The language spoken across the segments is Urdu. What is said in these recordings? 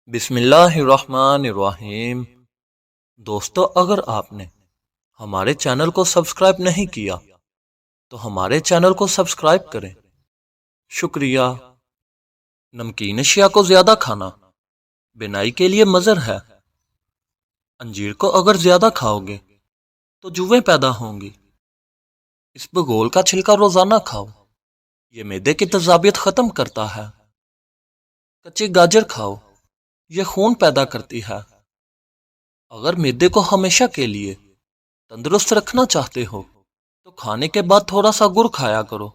بسم اللہ الرحمن الرحیم۔ دوستو، اگر آپ نے ہمارے چینل کو سبسکرائب نہیں کیا تو ہمارے چینل کو سبسکرائب کریں، شکریہ۔ نمکین اشیاء کو زیادہ کھانا بینائی کے لیے مضر ہے۔ انجیر کو اگر زیادہ کھاؤ گے تو جویں پیدا ہوں گی۔ اس بگول کا چھلکا روزانہ کھاؤ، یہ معدے کی تیزابیت ختم کرتا ہے۔ کچی گاجر کھاؤ، یہ خون پیدا کرتی ہے۔ اگر معدے کو ہمیشہ کے لیے تندرست رکھنا چاہتے ہو تو کھانے کے بعد تھوڑا سا گڑ کھایا کرو۔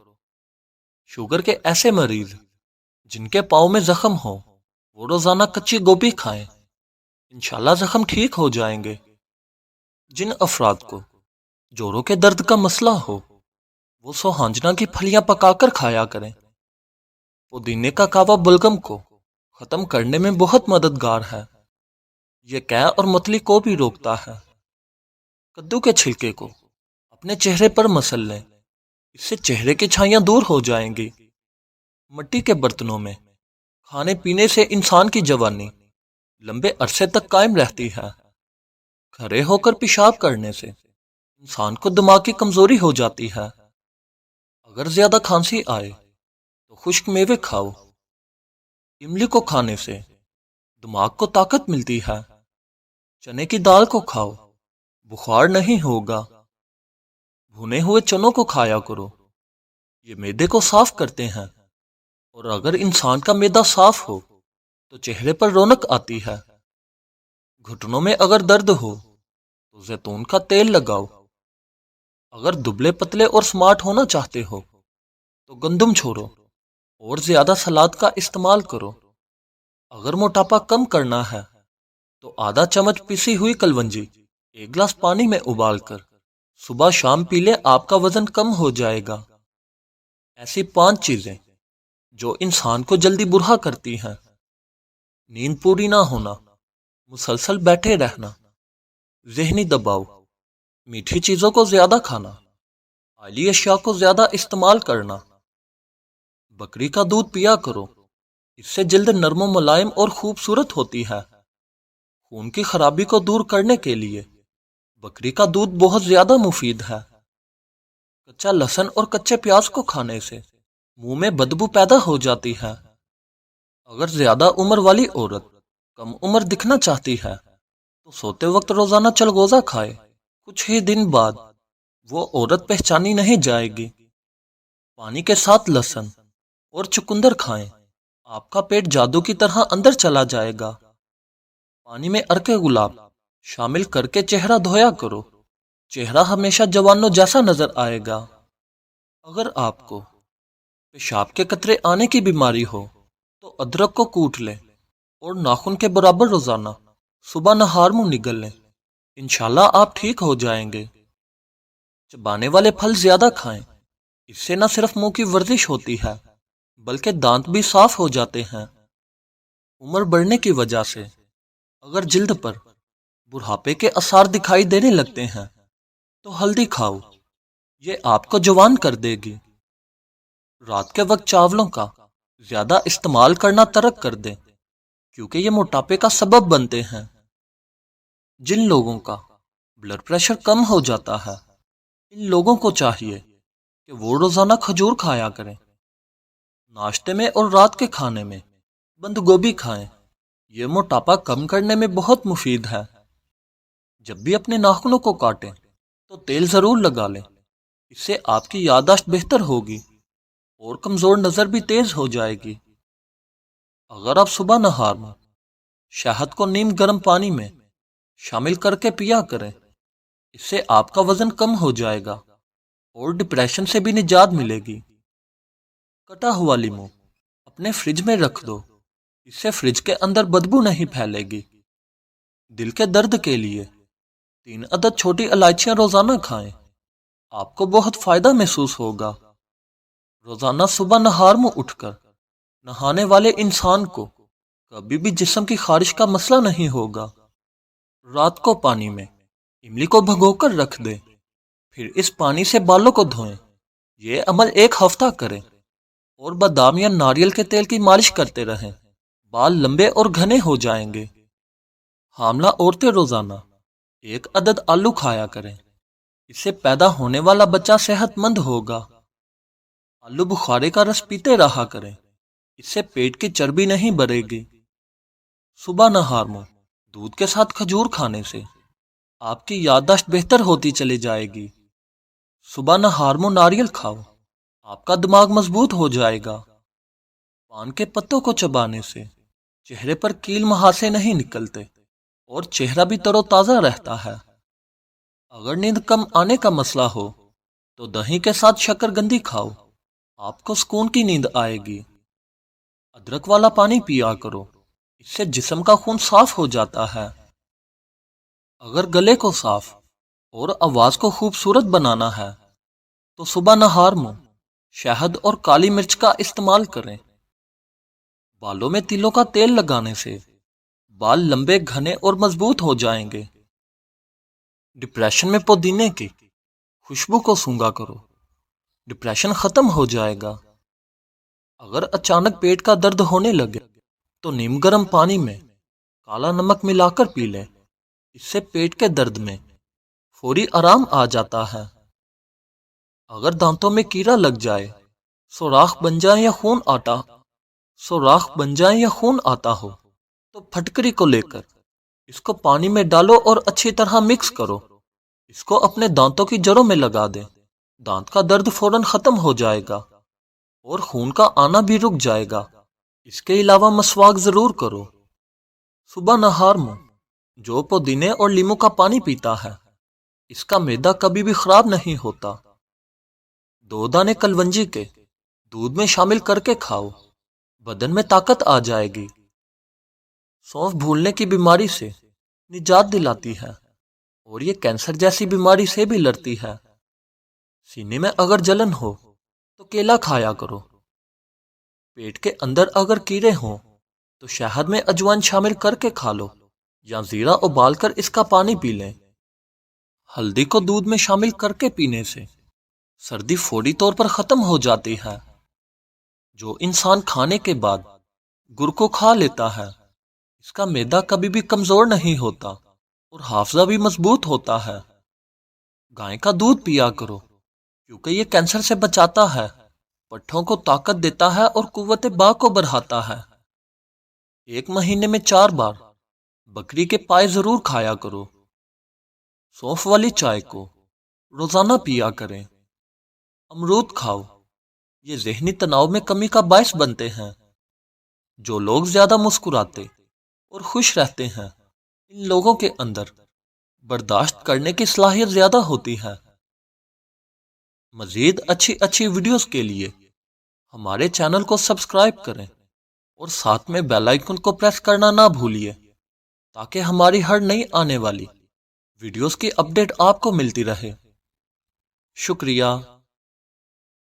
شوگر کے ایسے مریض جن کے پاؤں میں زخم ہو وہ روزانہ کچی گوبھی کھائیں، انشاءاللہ زخم ٹھیک ہو جائیں گے۔ جن افراد کو جوڑوں کے درد کا مسئلہ ہو وہ سوہانجنا کی پھلیاں پکا کر کھایا کریں۔ پودینے کا کعوہ بلغم کو ختم کرنے میں بہت مددگار ہے، یہ قے اور متلی کو بھی روکتا ہے۔ کدو کے چھلکے کو اپنے چہرے پر مسل لیں، اس سے چہرے کی چھائیاں دور ہو جائیں گی۔ مٹی کے برتنوں میں کھانے پینے سے انسان کی جوانی لمبے عرصے تک قائم رہتی ہے۔ کھڑے ہو کر پیشاب کرنے سے انسان کو دماغ کی کمزوری ہو جاتی ہے۔ اگر زیادہ کھانسی آئے تو خشک میوے کھاؤ، املی کو کھانے سے دماغ کو طاقت ملتی ہے۔ چنے کی دال کو کھاؤ، بخار نہیں ہوگا۔ بھنے ہوئے چنوں کو کھایا کرو، یہ معدے کو صاف کرتے ہیں، اور اگر انسان کا معدہ صاف ہو تو چہرے پر رونق آتی ہے۔ گھٹنوں میں اگر درد ہو تو زیتون کا تیل لگاؤ۔ اگر دبلے پتلے اور سمارٹ ہونا چاہتے ہو تو گندم چھوڑو اور زیادہ سلاد کا استعمال کرو۔ اگر موٹاپا کم کرنا ہے تو آدھا چمچ پیسی ہوئی کلونجی ایک گلاس پانی میں ابال کر صبح شام پی لے، آپ کا وزن کم ہو جائے گا۔ ایسی 5 چیزیں جو انسان کو جلدی برہا کرتی ہیں: نیند پوری نہ ہونا، مسلسل بیٹھے رہنا، ذہنی دباؤ، میٹھی چیزوں کو زیادہ کھانا، آئلی اشیاء کو زیادہ استعمال کرنا۔ بکری کا دودھ پیا کرو، اس سے جلد نرم و ملائم اور خوبصورت ہوتی ہے۔ خون کی خرابی کو دور کرنے کے لیے بکری کا دودھ بہت زیادہ مفید ہے۔ کچا لہسن اور کچے پیاز کو کھانے سے منہ میں بدبو پیدا ہو جاتی ہے۔ اگر زیادہ عمر والی عورت کم عمر دکھنا چاہتی ہے تو سوتے وقت روزانہ چلغوزہ کھائے، کچھ ہی دن بعد وہ عورت پہچانی نہیں جائے گی۔ پانی کے ساتھ لہسن اور چقندر کھائیں، آپ کا پیٹ جادو کی طرح اندر چلا جائے گا۔ پانی میں عرق گلاب شامل کر کے چہرہ دھویا کرو، چہرہ ہمیشہ جوانوں جیسا نظر آئے گا۔ اگر آپ کو پیشاب کے قطرے آنے کی بیماری ہو تو ادرک کو کوٹ لیں اور ناخن کے برابر روزانہ صبح نہار منہ نگل لیں، انشاءاللہ آپ ٹھیک ہو جائیں گے۔ چبانے والے پھل زیادہ کھائیں، اس سے نہ صرف منہ کی ورزش ہوتی ہے بلکہ دانت بھی صاف ہو جاتے ہیں۔ عمر بڑھنے کی وجہ سے اگر جلد پر بڑھاپے کے آثار دکھائی دینے لگتے ہیں تو ہلدی کھاؤ، یہ آپ کو جوان کر دے گی۔ رات کے وقت چاولوں کا زیادہ استعمال کرنا ترک کر دیں کیونکہ یہ موٹاپے کا سبب بنتے ہیں۔ جن لوگوں کا بلڈ پریشر کم ہو جاتا ہے ان لوگوں کو چاہیے کہ وہ روزانہ کھجور کھایا کریں۔ ناشتے میں اور رات کے کھانے میں بند گوبھی کھائیں، یہ موٹاپا کم کرنے میں بہت مفید ہے۔ جب بھی اپنے ناخنوں کو کاٹیں تو تیل ضرور لگا لیں، اس سے آپ کی یادداشت بہتر ہوگی اور کمزور نظر بھی تیز ہو جائے گی۔ اگر آپ صبح نہار میں شہد کو نیم گرم پانی میں شامل کر کے پیا کریں، اس سے آپ کا وزن کم ہو جائے گا اور ڈپریشن سے بھی نجات ملے گی۔ کٹا ہوا لیمو اپنے فریج میں رکھ دو، اس سے فریج کے اندر بدبو نہیں پھیلے گی۔ دل کے درد کے لیے 3 عدد چھوٹی الائچیاں روزانہ کھائیں، آپ کو بہت فائدہ محسوس ہوگا۔ روزانہ صبح نہار منہ اٹھ کر نہانے والے انسان کو کبھی بھی جسم کی خارش کا مسئلہ نہیں ہوگا۔ رات کو پانی میں املی کو بھگو کر رکھ دیں، پھر اس پانی سے بالوں کو دھوئیں۔ یہ عمل 1 ہفتہ کریں اور بادام یا ناریل کے تیل کی مالش کرتے رہیں، بال لمبے اور گھنے ہو جائیں گے۔ حاملہ عورتیں روزانہ 1 عدد آلو کھایا کریں، اس سے پیدا ہونے والا بچہ صحت مند ہوگا۔ آلو بخارے کا رس پیتے رہا کریں، اس سے پیٹ کی چربی نہیں بڑھے گی۔ صبح نہار منہ دودھ کے ساتھ کھجور کھانے سے آپ کی یادداشت بہتر ہوتی چلی جائے گی۔ صبح نہار منہ ناریل کھاؤ، آپ کا دماغ مضبوط ہو جائے گا۔ پان کے پتوں کو چبانے سے چہرے پر کیل مہاسے نہیں نکلتے اور چہرہ بھی تر و تازہ رہتا ہے۔ اگر نیند کم آنے کا مسئلہ ہو تو دہی کے ساتھ شکر گندی کھاؤ، آپ کو سکون کی نیند آئے گی۔ ادرک والا پانی پیا کرو، اس سے جسم کا خون صاف ہو جاتا ہے۔ اگر گلے کو صاف اور آواز کو خوبصورت بنانا ہے تو صبح نہار منہ شہد اور کالی مرچ کا استعمال کریں۔ بالوں میں تلوں کا تیل لگانے سے بال لمبے گھنے اور مضبوط ہو جائیں گے۔ ڈپریشن میں پودینے کی خوشبو کو سونگھا کرو، ڈپریشن ختم ہو جائے گا۔ اگر اچانک پیٹ کا درد ہونے لگے تو نیم گرم پانی میں کالا نمک ملا کر پی لیں، اس سے پیٹ کے درد میں فوری آرام آ جاتا ہے۔ اگر دانتوں میں کیڑا لگ جائے، سوراخ بن جائے یا خون آتا ہو تو پھٹکری کو لے کر اس کو پانی میں ڈالو اور اچھی طرح مکس کرو، اس کو اپنے دانتوں کی جڑوں میں لگا دیں، دانت کا درد فوراً ختم ہو جائے گا اور خون کا آنا بھی رک جائے گا۔ اس کے علاوہ مسواک ضرور کرو۔ صبح نہار منہ جو پودینے اور لیموں کا پانی پیتا ہے اس کا معدہ کبھی بھی خراب نہیں ہوتا۔ 2 دانے کلونجی کے دودھ میں شامل کر کے کھاؤ، بدن میں طاقت آ جائے گی۔ سونف بھولنے کی بیماری سے نجات دلاتی ہے اور یہ کینسر جیسی بیماری سے بھی لڑتی ہے۔ سینے میں اگر جلن ہو تو کیلا کھایا کرو۔ پیٹ کے اندر اگر کیڑے ہوں تو شہد میں اجوائن شامل کر کے کھا لو یا زیرہ ابال کر اس کا پانی پی لیں۔ ہلدی کو دودھ میں شامل کر کے پینے سے سردی فوری طور پر ختم ہو جاتی ہے۔ جو انسان کھانے کے بعد گڑ کو کھا لیتا ہے اس کا معدہ کبھی بھی کمزور نہیں ہوتا اور حافظہ بھی مضبوط ہوتا ہے۔ گائے کا دودھ پیا کرو کیونکہ یہ کینسر سے بچاتا ہے، پٹھوں کو طاقت دیتا ہے اور قوت باہ کو بڑھاتا ہے۔ 1 مہینے میں 4 بار بکری کے پائے ضرور کھایا کرو۔ سونف والی چائے کو روزانہ پیا کریں۔ امرود کھاؤ، یہ ذہنی تناؤ میں کمی کا باعث بنتے ہیں۔ جو لوگ زیادہ مسکراتے اور خوش رہتے ہیں ان لوگوں کے اندر برداشت کرنے کی صلاحیت زیادہ ہوتی ہے۔ مزید اچھی ویڈیوز کے لیے ہمارے چینل کو سبسکرائب کریں اور ساتھ میں بیل آئیکن کو پریس کرنا نہ بھولیے تاکہ ہماری ہر نئی آنے والی ویڈیوز کی اپڈیٹ آپ کو ملتی رہے۔ شکریہ۔